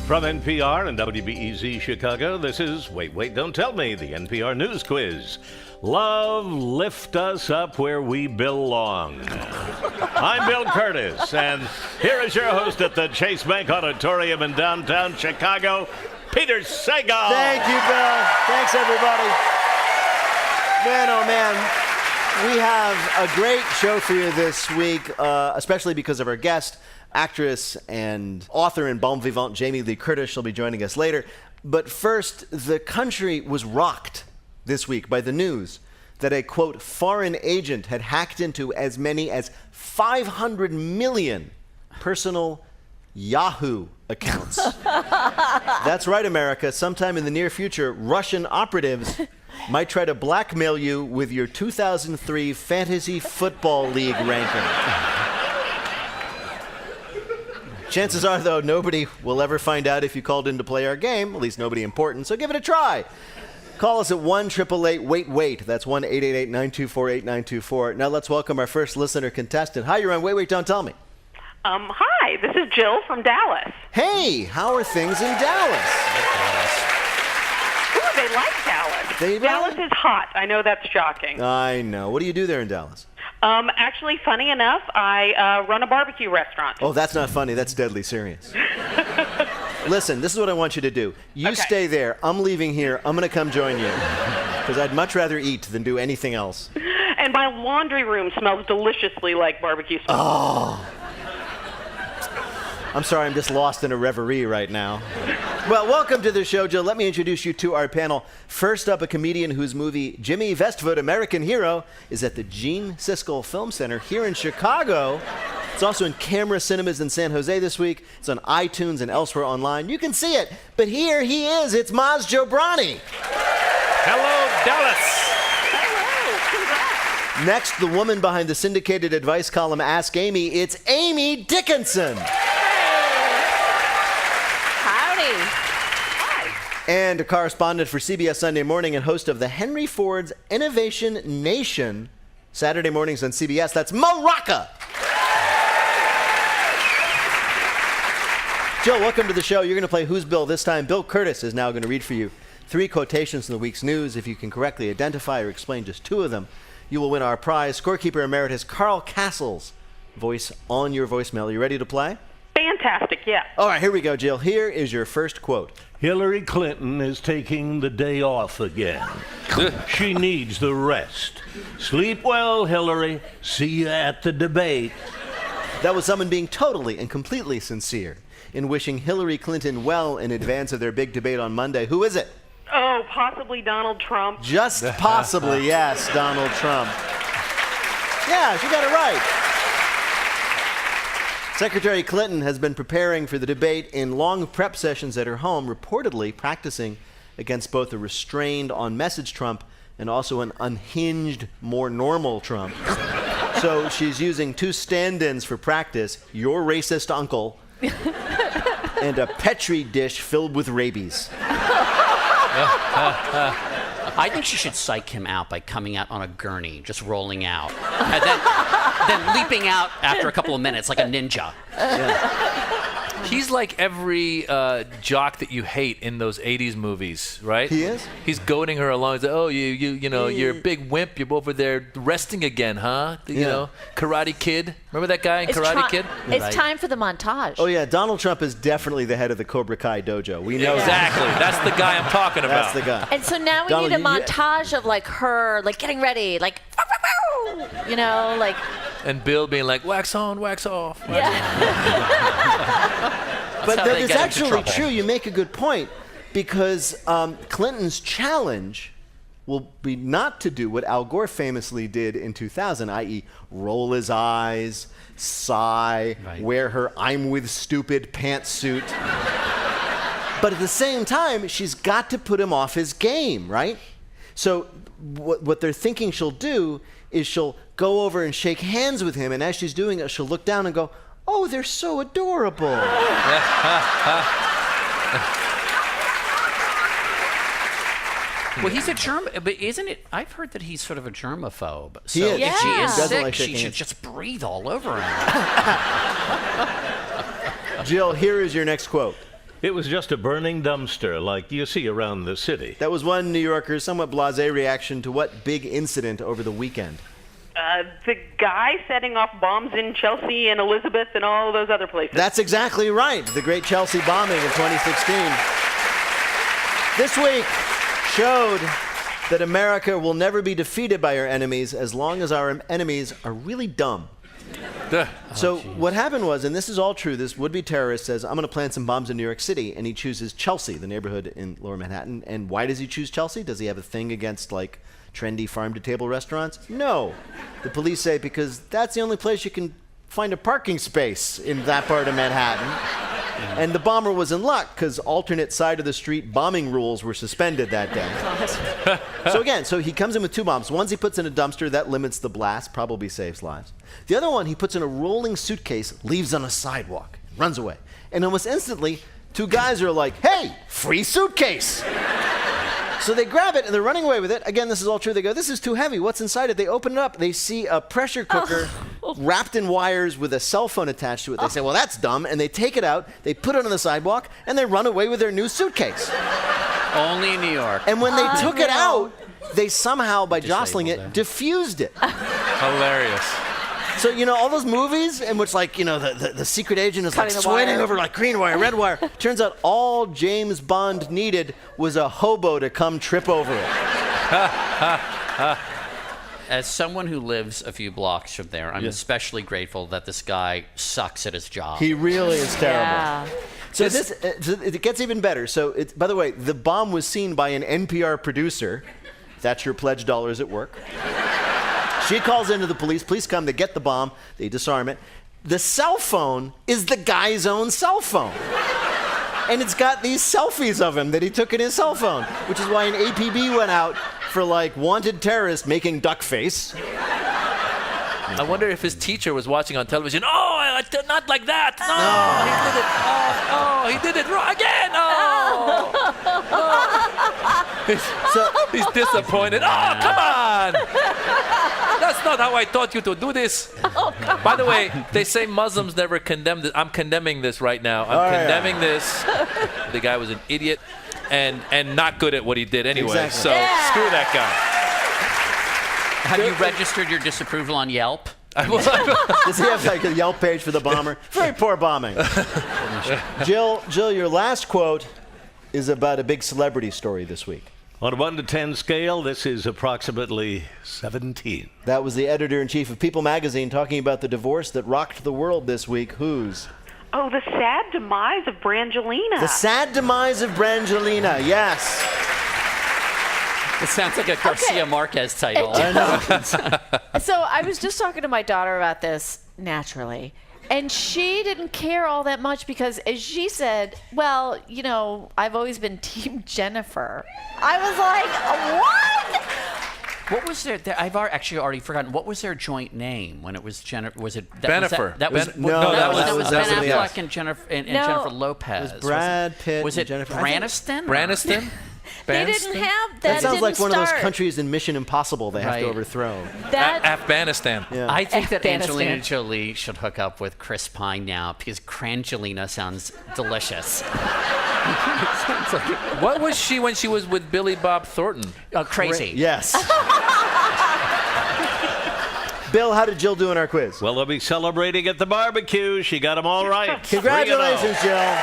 From NPR and WBEZ Chicago, this is Wait, Wait, Don't Tell Me, the NPR News Quiz. Love, lift us up where we belong. I'm Bill Curtis, and here is your host at the Chase Bank Auditorium in downtown Chicago, Peter Sagal. Thank you, Bill. Thanks, everybody. Man, oh man, we have a great show for you this week, especially because of our guest, actress and author and bon vivant Jamie Lee Curtis. She'll be joining us later. But first, the country was rocked this week by the news that a, quote, foreign agent had hacked into as many as 500 million personal Yahoo accounts. That's right, America. Sometime in the near future, Russian operatives might try to blackmail you with your 2003 Fantasy Football League ranking. Chances are, though, nobody will ever find out if you called in to play our game, at least nobody important, so give it a try. Call us at 1-888-WAIT-WAIT. That's 1-888-924-8924. Now let's welcome our first listener contestant. Hi, you're on Wait, Wait, Don't Tell Me. Hi, this is Jill from Dallas. Hey, how are things in Dallas? Ooh, they like Dallas. They Dallas is hot. I know that's shocking. I know. What do you do there in Dallas? Actually, funny enough, I run a barbecue restaurant. Oh, that's not funny. That's deadly serious. Listen, this is what I want you to do. You Okay. stay there. I'm leaving here. I'm going to come join you. Because I'd much rather eat than do anything else. And my laundry room smells deliciously like barbecue smoke. Oh. I'm sorry, I'm just lost in a reverie right now. Well, welcome to the show, Jill. Let me introduce you to our panel. First up, a comedian whose movie Jimmy Westwood, American Hero, is at the Gene Siskel Film Center here in Chicago. It's also in Camera Cinemas in San Jose this week. It's on iTunes and elsewhere online. You can see it, but here he is. It's Maz Jobrani. Hello, Dallas. Hello, congrats. Next, the woman behind the syndicated advice column Ask Amy. It's Amy Dickinson. And a correspondent for CBS Sunday Morning and host of the Henry Ford's Innovation Nation, Saturday mornings on CBS. That's Mo Rocca. Jill, welcome to the show. You're going to play Who's Bill this time. Bill Curtis is now going to read for you 3 quotations from the week's news. If you can correctly identify or explain just 2 of them, you will win our prize. Scorekeeper Emeritus Carl Castle's voice on your voicemail. Are you ready to play? Fantastic, yeah. All right, here we go, Jill. Here is your first quote. Hillary Clinton is taking the day off again. She needs the rest. Sleep well, Hillary. See you at the debate. That was someone being totally and completely sincere in wishing Hillary Clinton well in advance of their big debate on Monday. Who is it? Oh, possibly Donald Trump. Just possibly, yes, Donald Trump. Yeah, she got it right. Secretary Clinton has been preparing for the debate in long prep sessions at her home, reportedly practicing against both a restrained on-message Trump and also an unhinged, more normal Trump. So she's using 2 stand-ins for practice, your racist uncle and a Petri dish filled with rabies. I think she should psych him out by coming out on a gurney, just rolling out. And then leaping out after a couple of minutes like a ninja. Yeah. He's like every jock that you hate in those 80s movies, right? He is? He's goading her along. He's like, oh, you know, you're a big wimp. You're over there resting again, huh? You know, Karate Kid. Remember that guy in Karate Kid? It's time for the montage. Oh, yeah, Donald Trump is definitely the head of the Cobra Kai dojo. We know Exactly. That's the guy I'm talking about. That's the guy. And so now we Donald, need a montage of like her, like getting ready, like, you know, like. And Bill being like, wax on, wax off. Wax But how that they is get into actually trouble. true. You make a good point, because Clinton's challenge will be not to do what Al Gore famously did in 2000, i.e. roll his eyes, sigh, wear her I'm with stupid pantsuit. But at the same time, she's got to put him off his game, right? So what they're thinking she'll do is she'll go over and shake hands with him, and as she's doing it, she'll look down and go, oh, they're so adorable. Well, he's a germ, but isn't it? I've heard that he's sort of a germaphobe. So He is. if she Yeah. is Doesn't sick, like she shaking should hands. just breathe all over him. Jill, here is your next quote. It was just a burning dumpster like you see around the city. That was one New Yorker's somewhat blasé reaction to what big incident over the weekend? The guy setting off bombs in Chelsea and Elizabeth and all those other places. That's exactly right. The great Chelsea bombing in 2016. This week showed that America will never be defeated by our enemies as long as our enemies are really dumb. So what happened was, and this is all true, this would-be terrorist says, I'm going to plant some bombs in New York City, and he chooses Chelsea, the neighborhood in Lower Manhattan. And why does he choose Chelsea? Does he have a thing against, like, trendy farm-to-table restaurants? No. The police say because that's the only place you can find a parking space in that part of Manhattan. And the bomber was in luck because alternate side of the street bombing rules were suspended that day. So he comes in with 2 bombs. One he puts in a dumpster, that limits the blast, probably saves lives. The other one he puts in a rolling suitcase, leaves on a sidewalk, runs away. And almost instantly, 2 guys are like, hey, free suitcase. So they grab it and they're running away with it. Again, this is all true. They go, this is too heavy. What's inside it? They open it up. They see a pressure cooker wrapped in wires with a cell phone attached to it. They say, well, that's dumb. And they take it out. They put it on the sidewalk and they run away with their new suitcase. Only in New York. And when they took it out, they somehow, by jostling it, diffused it. Hilarious. So, all those movies in which, like, the secret agent is like sweating over like green wire, red wire. Turns out all James Bond needed was a hobo to come trip over it. As someone who lives a few blocks from there, I'm especially grateful that this guy sucks at his job. He really is terrible. Yeah. So it gets even better. So, by the way, the bomb was seen by an NPR producer. That's your pledge dollars at work. She calls into the police. Police come. They get the bomb. They disarm it. The cell phone is the guy's own cell phone. And it's got these selfies of him that he took in his cell phone, which is why an APB went out for, like, wanted terrorist making duck face. I wonder if his teacher was watching on television. Oh, not like that. No, he did it. He did it wrong again. Oh. He's disappointed. Oh, come on. That's not how I taught you to do this. By the way, they say Muslims never condemn this. I'm condemning this right now. I'm condemning this. The guy was an idiot and not good at what he did anyway. Exactly. So screw that guy. Have you registered your disapproval on Yelp? Does he have like a Yelp page for the bomber? Very poor bombing. Jill, your last quote is about a big celebrity story this week. On a 1 to 10 scale, this is approximately 17. That was the editor-in-chief of People magazine talking about the divorce that rocked the world this week. Whose? Oh, the sad demise of Brangelina. The sad demise of Brangelina, yes. It sounds like a Garcia Marquez title. I know. So I was just talking to my daughter about this naturally, and she didn't care all that much because, as she said, well, I've always been Team Jennifer. I was like, what? What was their? I've actually already forgotten. What was their joint name when it was Jennifer? Was it Bennifer? That was Ben somebody Affleck else. and Jennifer and No. Jennifer Lopez. It was Brad Pitt Was and it Jennifer Braniston? Braniston? They didn't have that. That sounds like one of those start. countries in Mission Impossible they have to Right. overthrow. That Afghanistan. Yeah. I think that Afghanistan. Angelina Jolie should hook up with Chris Pine now because Crangelina sounds delicious. What was she when she was with Billy Bob Thornton? Crazy. Yes. Bill, how did Jill do in our quiz? Well, they'll be celebrating at the barbecue. She got them all right. Congratulations, Jill.